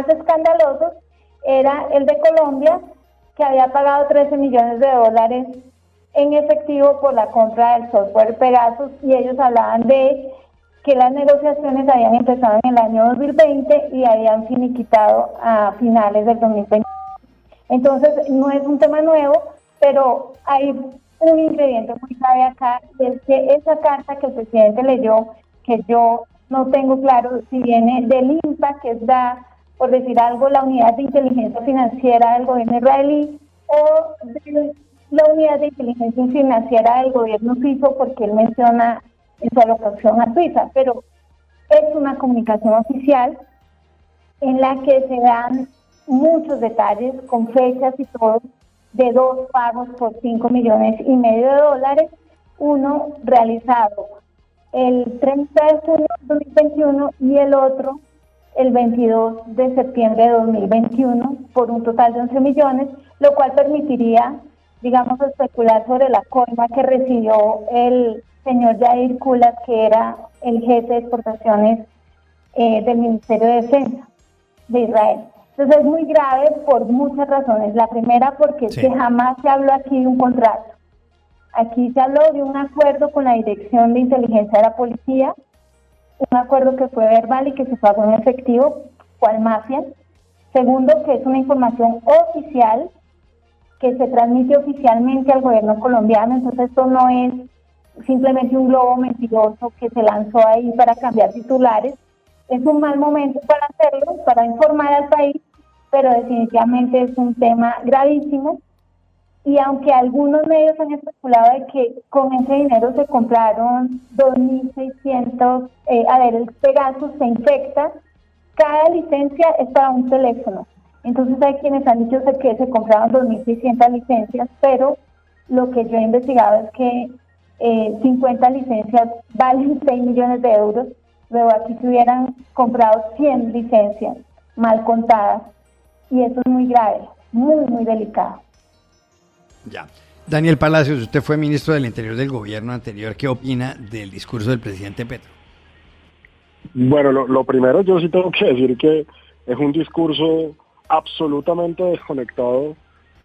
escandalosos era el de Colombia, que había pagado 13 millones de dólares en efectivo por la compra del software Pegasus, y ellos hablaban de que las negociaciones habían empezado en el año 2020 y habían finiquitado a finales del 2020. Entonces, no es un tema nuevo, pero hay un ingrediente muy clave acá, y es que esa carta que el presidente leyó, que yo no tengo claro si viene del INPA, que es por decir algo, la unidad de inteligencia financiera del gobierno israelí, o de la unidad de inteligencia financiera del gobierno suizo, porque él menciona en su alocación a Suiza, pero es una comunicación oficial en la que se dan muchos detalles con fechas y todo de 2 pagos por 5,5 millones de dólares, uno realizado el 30 de junio de 2021 y el otro el 22 de septiembre de 2021 por un total de 11 millones, lo cual permitiría, digamos, especular sobre la coima que recibió el señor Yair Kulas, que era el jefe de exportaciones del Ministerio de Defensa de Israel. Entonces es muy grave por muchas razones. La primera, porque es que jamás se habló aquí de un contrato. Aquí se habló de un acuerdo con la Dirección de Inteligencia de la Policía, un acuerdo que fue verbal y que se pagó en efectivo, cual mafia. Segundo, que es una información oficial que se transmite oficialmente al gobierno colombiano. Entonces esto no es simplemente un globo mentiroso que se lanzó ahí para cambiar titulares. Es un mal momento para hacerlo, para informar al país, pero definitivamente es un tema gravísimo. Y aunque algunos medios han especulado de que con ese dinero se compraron 2.600, el Pegasus se infecta, cada licencia es para un teléfono. Entonces hay quienes han dicho que se compraron 2.600 licencias, pero lo que yo he investigado es que 50 licencias valen 6 millones de euros. Luego aquí se hubieran comprado 100 licencias mal contadas, y eso es muy grave, muy, muy delicado. Ya. Daniel Palacios, usted fue ministro del Interior del gobierno anterior. ¿Qué opina del discurso del presidente Petro? Bueno, lo primero, yo sí tengo que decir que es un discurso absolutamente desconectado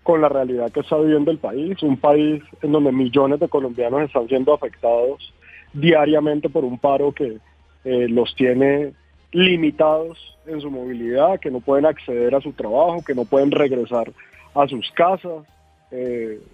con la realidad que está viviendo el país, un país en donde millones de colombianos están siendo afectados diariamente por un paro que los tiene limitados en su movilidad, que no pueden acceder a su trabajo, que no pueden regresar a sus casas,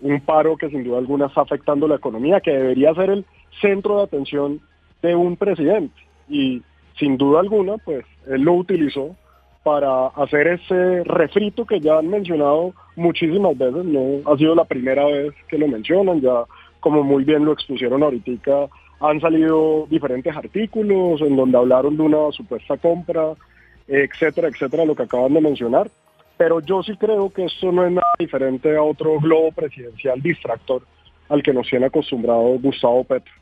un paro que sin duda alguna está afectando la economía, que debería ser el centro de atención de un presidente, y sin duda alguna pues él lo utilizó para hacer ese refrito que ya han mencionado muchísimas veces. No ha sido la primera vez que lo mencionan, ya como muy bien lo expusieron ahorita, han salido diferentes artículos en donde hablaron de una supuesta compra, etcétera, etcétera, lo que acaban de mencionar. Pero yo sí creo que esto no es nada diferente a otro globo presidencial distractor al que nos tiene acostumbrado Gustavo Petro,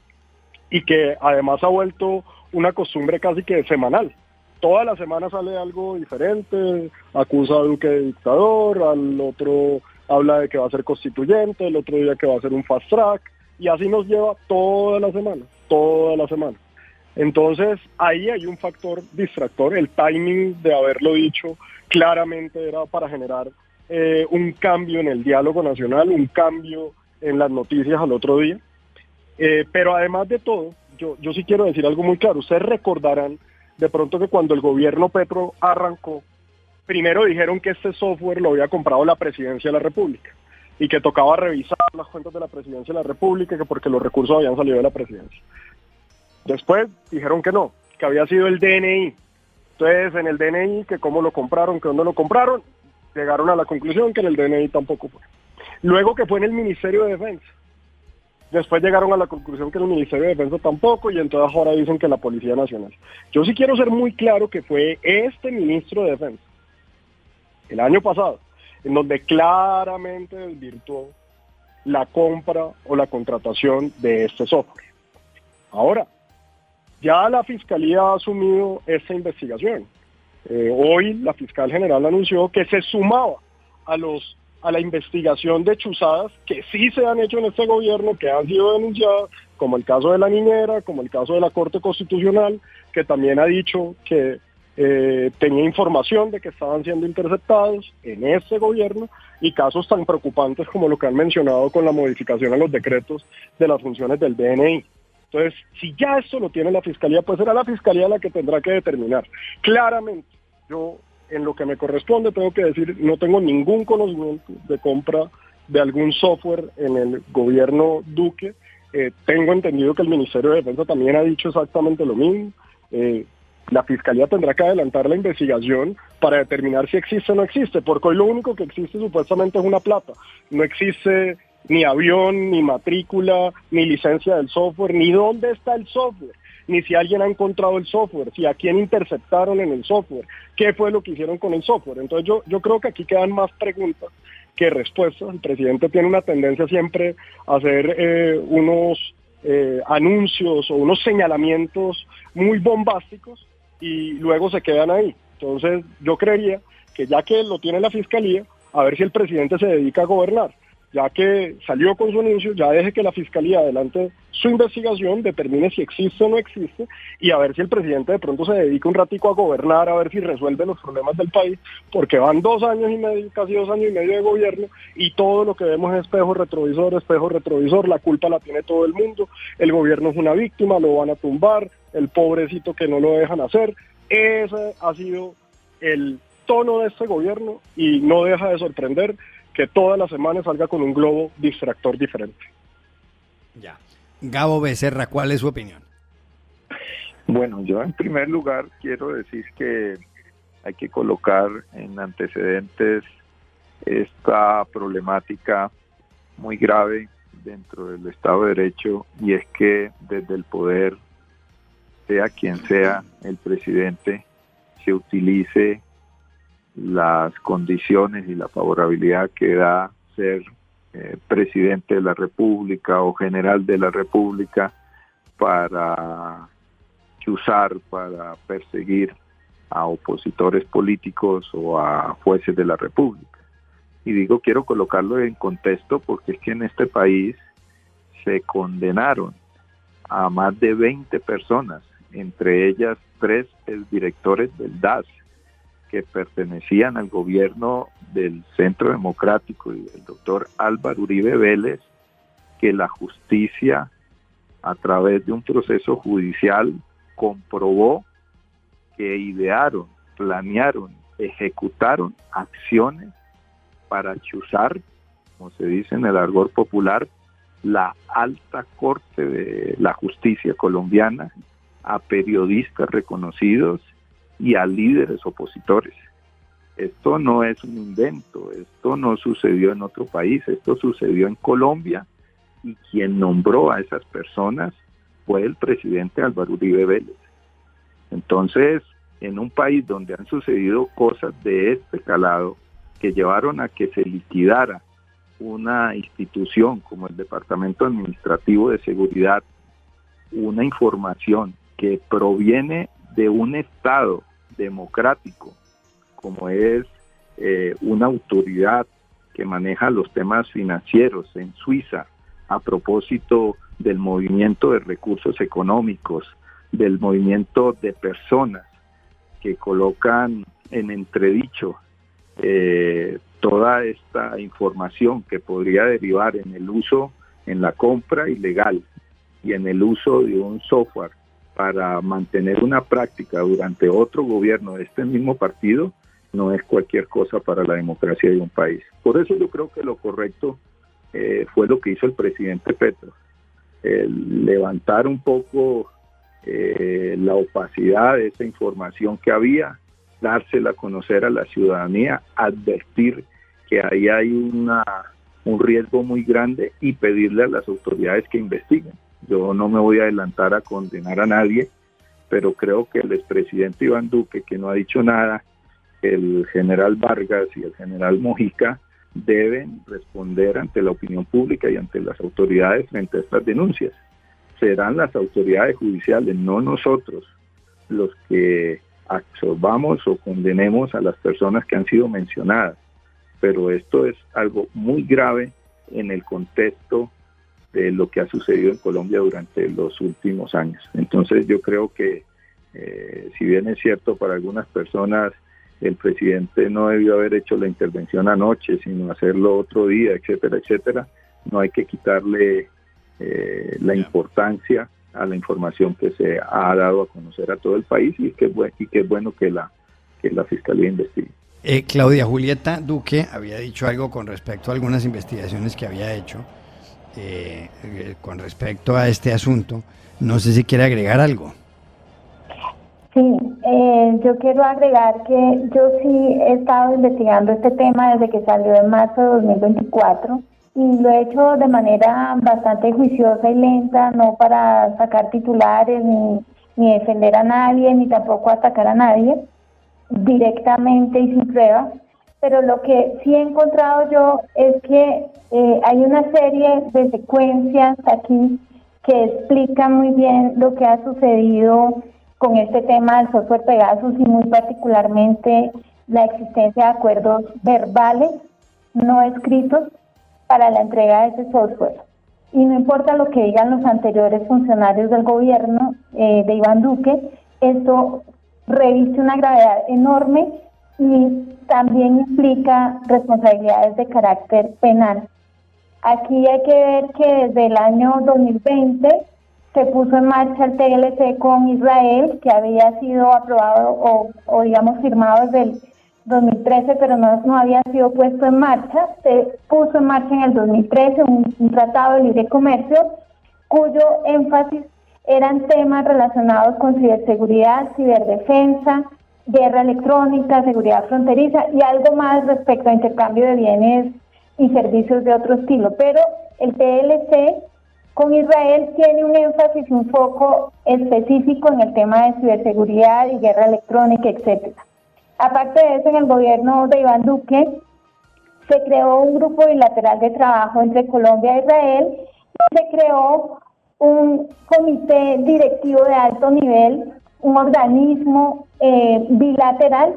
y que además ha vuelto una costumbre casi que semanal. Toda la semana sale algo diferente, acusa a Duque de dictador, al otro habla de que va a ser constituyente, el otro día que va a ser un fast track, y así nos lleva toda la semana. Entonces ahí hay un factor distractor. El timing de haberlo dicho claramente era para generar un cambio en el diálogo nacional, un cambio en las noticias al otro día. Pero además de todo, yo sí quiero decir algo muy claro. Ustedes recordarán de pronto que cuando el gobierno Petro arrancó, primero dijeron que este software lo había comprado la Presidencia de la República y que tocaba revisar las cuentas de la Presidencia de la República, que porque los recursos habían salido de la Presidencia. Después dijeron que no, que había sido el DNI. Entonces en el DNI, que cómo lo compraron, que dónde lo compraron, llegaron a la conclusión que en el DNI tampoco fue. Luego que fue en el Ministerio de Defensa. Después llegaron a la conclusión que el Ministerio de Defensa tampoco, y entonces ahora dicen que la Policía Nacional. Yo sí quiero ser muy claro que fue este ministro de Defensa, el año pasado, en donde claramente desvirtuó la compra o la contratación de este software. Ahora, ya la Fiscalía ha asumido esta investigación. Hoy la Fiscal General anunció que se sumaba a la investigación de chuzadas que sí se han hecho en este gobierno, que han sido denunciadas, como el caso de la niñera, como el caso de la Corte Constitucional, que también ha dicho que tenía información de que estaban siendo interceptados en este gobierno, y casos tan preocupantes como lo que han mencionado con la modificación a los decretos de las funciones del DNI. Entonces, si ya esto lo tiene la Fiscalía, pues será la Fiscalía la que tendrá que determinar. Claramente, yo, en lo que me corresponde, tengo que decir, no tengo ningún conocimiento de compra de algún software en el gobierno Duque. Tengo entendido que el Ministerio de Defensa también ha dicho exactamente lo mismo. La Fiscalía tendrá que adelantar la investigación para determinar si existe o no existe, porque hoy lo único que existe supuestamente es una plata. No existe ni avión, ni matrícula, ni licencia del software, ni dónde está el software, ni si alguien ha encontrado el software, si a quién interceptaron en el software, qué fue lo que hicieron con el software. Entonces yo creo que aquí quedan más preguntas que respuestas. El presidente tiene una tendencia siempre a hacer unos anuncios o unos señalamientos muy bombásticos y luego se quedan ahí. Entonces yo creería que ya que lo tiene la Fiscalía, a ver si el presidente se dedica a gobernar. Ya que salió con su anuncio, ya deje que la Fiscalía adelante su investigación, determine si existe o no existe, y a ver si el presidente de pronto se dedica un ratico a gobernar, a ver si resuelve los problemas del país, porque van 2 años y medio, casi 2 años y medio de gobierno, y todo lo que vemos es espejo retrovisor, la culpa la tiene todo el mundo, el gobierno es una víctima, lo van a tumbar, el pobrecito que no lo dejan hacer. Ese ha sido el tono de este gobierno, y no deja de sorprender que todas las semanas salga con un globo distractor diferente. Ya. Gabo Becerra, ¿cuál es su opinión? Bueno, yo en primer lugar quiero decir que hay que colocar en antecedentes esta problemática muy grave dentro del Estado de Derecho, y es que desde el poder, sea quien sea el presidente, se utilice las condiciones y la favorabilidad que da ser presidente de la República o general de la República para chuzar, para perseguir a opositores políticos o a jueces de la República. Y digo, quiero colocarlo en contexto porque es que en este país se condenaron a más de 20 personas, entre ellas 3 exdirectores del DAS, que pertenecían al gobierno del Centro Democrático y del doctor Álvaro Uribe Vélez, que la justicia, a través de un proceso judicial, comprobó que idearon, planearon, ejecutaron acciones para chuzar, como se dice en el argot popular, la alta corte de la justicia colombiana, a periodistas reconocidos y a líderes opositores. Esto no es un invento, esto no sucedió en otro país, esto sucedió en Colombia, y quien nombró a esas personas fue el presidente Álvaro Uribe Vélez. Entonces, en un país donde han sucedido cosas de este calado, que llevaron a que se liquidara una institución como el Departamento Administrativo de Seguridad, una información que proviene de un Estado democrático, como es una autoridad que maneja los temas financieros en Suiza, a propósito del movimiento de recursos económicos, del movimiento de personas que colocan en entredicho toda esta información que podría derivar en el uso, en la compra ilegal y en el uso de un software para mantener una práctica durante otro gobierno de este mismo partido, no es cualquier cosa para la democracia de un país. Por eso yo creo que lo correcto fue lo que hizo el presidente Petro, levantar un poco la opacidad de esa información que había, dársela a conocer a la ciudadanía, advertir que ahí hay una un riesgo muy grande y pedirle a las autoridades que investiguen. Yo no me voy a adelantar a condenar a nadie, pero creo que el expresidente Iván Duque, que no ha dicho nada, el general Vargas y el general Mojica deben responder ante la opinión pública y ante las autoridades frente a estas denuncias. Serán las autoridades judiciales, no nosotros, los que absorbamos o condenemos a las personas que han sido mencionadas. Pero esto es algo muy grave en el contexto de lo que ha sucedido en Colombia durante los últimos años. Entonces yo creo que si bien es cierto para algunas personas el presidente no debió haber hecho la intervención anoche, sino hacerlo otro día, etcétera, etcétera, no hay que quitarle la importancia a la información que se ha dado a conocer a todo el país y que es bueno que la Fiscalía investigue. Claudia Julieta Duque había dicho algo con respecto a algunas investigaciones que había hecho con respecto a este asunto. No sé si quiere agregar algo. Sí, yo quiero agregar que yo sí he estado investigando este tema desde que salió en marzo de 2024 y lo he hecho de manera bastante juiciosa y lenta, no para sacar titulares ni defender a nadie, ni tampoco atacar a nadie directamente y sin pruebas, pero lo que sí he encontrado yo es que hay una serie de secuencias aquí que explican muy bien lo que ha sucedido con este tema del software Pegasus y muy particularmente la existencia de acuerdos verbales no escritos para la entrega de ese software. Y no importa lo que digan los anteriores funcionarios del gobierno de Iván Duque, esto reviste una gravedad enorme y también implica responsabilidades de carácter penal. Aquí hay que ver que desde el año 2020 se puso en marcha el TLC con Israel, que había sido aprobado o digamos firmado desde el 2013, pero no había sido puesto en marcha. Se puso en marcha en el 2013 un tratado de libre comercio cuyo énfasis eran temas relacionados con ciberseguridad, ciberdefensa, guerra electrónica, seguridad fronteriza y algo más respecto a intercambio de bienes y servicios de otro estilo. Pero el TLC con Israel tiene un énfasis y un foco específico en el tema de ciberseguridad y guerra electrónica, etcétera. Aparte de eso, en el gobierno de Iván Duque se creó un grupo bilateral de trabajo entre Colombia e Israel y se creó un comité directivo de alto nivel, un organismo bilateral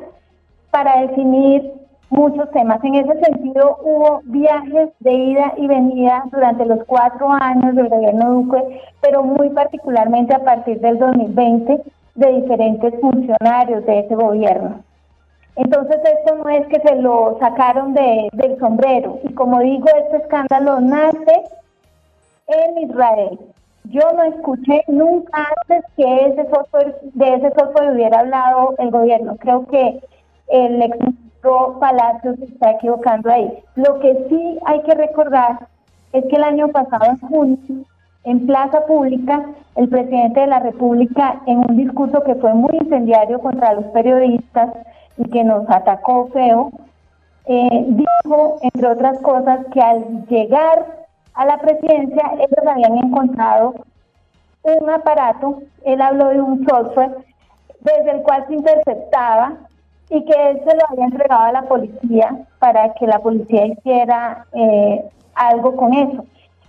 para definir muchos temas. En ese sentido, hubo viajes de ida y venida durante los 4 años del gobierno Duque, pero muy particularmente a partir del 2020 de diferentes funcionarios de ese gobierno. Entonces esto no es que se lo sacaron del sombrero. Y como digo, este escándalo nace en Israel. Yo no escuché nunca antes que de ese software hubiera hablado el gobierno. Creo que el exministro Palacios se está equivocando ahí. Lo que sí hay que recordar es que el año pasado, en junio, en plaza pública, el presidente de la República, en un discurso que fue muy incendiario contra los periodistas y que nos atacó feo, dijo, entre otras cosas, que al llegar a la presidencia ellos habían encontrado un aparato, él habló de un software, desde el cual se interceptaba y que él se lo había entregado a la policía para que la policía hiciera algo con eso.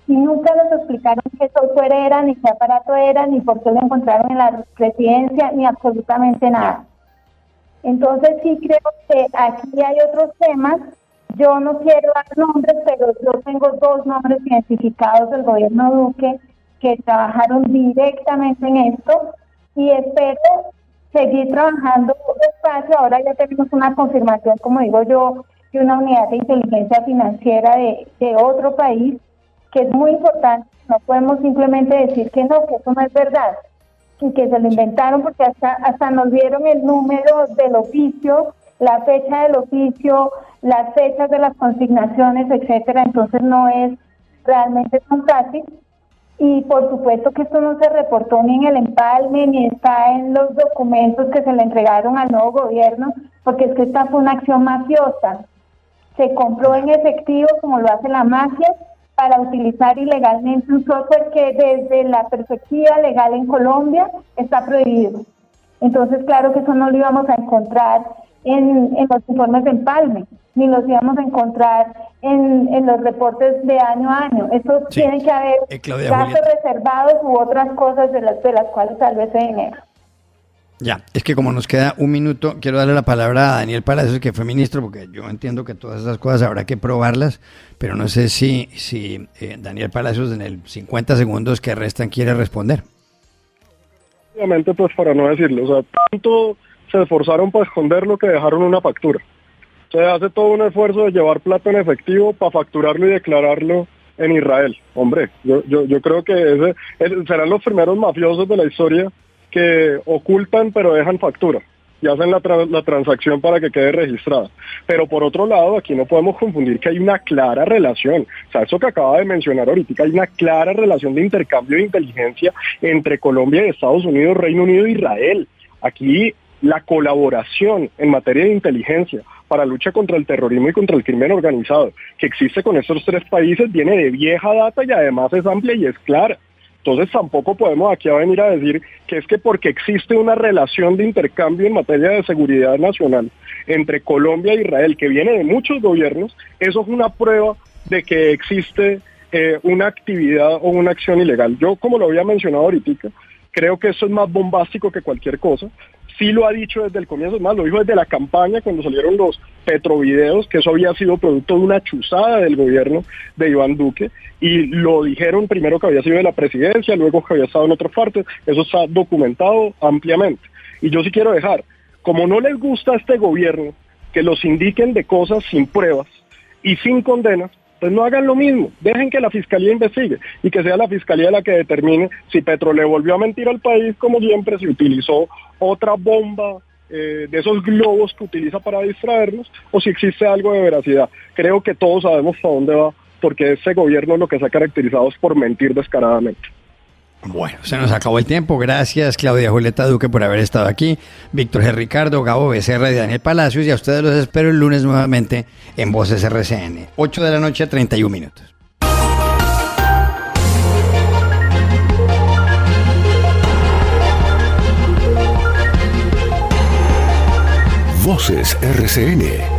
Y nunca nos explicaron qué software era, ni qué aparato era, ni por qué lo encontraron en la presidencia, ni absolutamente nada. Entonces sí creo que aquí hay otros temas. Yo no quiero dar nombres, pero yo tengo 2 nombres identificados del gobierno Duque que trabajaron directamente en esto y espero seguir trabajando despacio. Ahora ya tenemos una confirmación, como digo yo, de una unidad de inteligencia financiera de otro país, que es muy importante. No podemos simplemente decir que no, que eso no es verdad y que se lo inventaron, porque hasta nos dieron el número del oficio, la fecha del oficio, las fechas de las consignaciones, etcétera. Entonces no es realmente tan fácil. Y por supuesto que esto no se reportó ni en el empalme, ni está en los documentos que se le entregaron al nuevo gobierno, porque es que esta fue una acción mafiosa. se compró en efectivo, como lo hace la mafia, para utilizar ilegalmente un software que desde la perspectiva legal en Colombia está prohibido. Entonces, claro que eso no lo íbamos a encontrar en los informes de empalme, ni los íbamos a encontrar en los reportes de año a año. Eso Sí. tiene que haber gastos reservados u otras cosas de las cuales tal vez se dinero. Ya, es que como nos queda un minuto, quiero darle la palabra a Daniel Palacios, que fue ministro, porque yo entiendo que todas esas cosas habrá que probarlas, pero no sé si Daniel Palacios en el 50 segundos que restan quiere responder. Obviamente, pues para no decirlo, o sea, tanto se esforzaron para esconderlo que dejaron una factura. Se hace todo un esfuerzo de llevar plata en efectivo para facturarlo y declararlo en Israel. Hombre, yo creo que serán los primeros mafiosos de la historia que ocultan pero dejan factura y hacen la transacción para que quede registrada. Pero por otro lado, aquí no podemos confundir que hay una clara relación, o sea, eso que acaba de mencionar ahorita, hay una clara relación de intercambio de inteligencia entre Colombia y Estados Unidos, Reino Unido e Israel. Aquí la colaboración en materia de inteligencia para lucha contra el terrorismo y contra el crimen organizado que existe con estos tres países viene de vieja data y además es amplia y es clara. Entonces tampoco podemos aquí a venir a decir que es que porque existe una relación de intercambio en materia de seguridad nacional entre Colombia e Israel que viene de muchos gobiernos, eso es una prueba de que existe una actividad o una acción ilegal. Yo, como lo había mencionado ahorita, creo que eso es más bombástico que cualquier cosa. Sí lo ha dicho desde el comienzo, es más, lo dijo desde la campaña cuando salieron los petrovideos, que eso había sido producto de una chuzada del gobierno de Iván Duque, y lo dijeron primero que había sido de la presidencia, luego que había estado en otras partes, eso está documentado ampliamente. Y yo sí quiero dejar, como no les gusta a este gobierno que los indiquen de cosas sin pruebas y sin condenas, pues no hagan lo mismo, dejen que la fiscalía investigue y que sea la fiscalía la que determine si Petro le volvió a mentir al país, como siempre, si utilizó otra bomba de esos globos que utiliza para distraernos, o si existe algo de veracidad. Creo que todos sabemos para dónde va, porque ese gobierno lo que se ha caracterizado es por mentir descaradamente. Bueno, se nos acabó el tiempo. Gracias, Claudia Julieta Duque, por haber estado aquí. Víctor G. Ricardo, Gabo Becerra y Daniel Palacios. Y a ustedes los espero el lunes nuevamente en Voces RCN. 8 de la noche, 31 minutos. Voces RCN.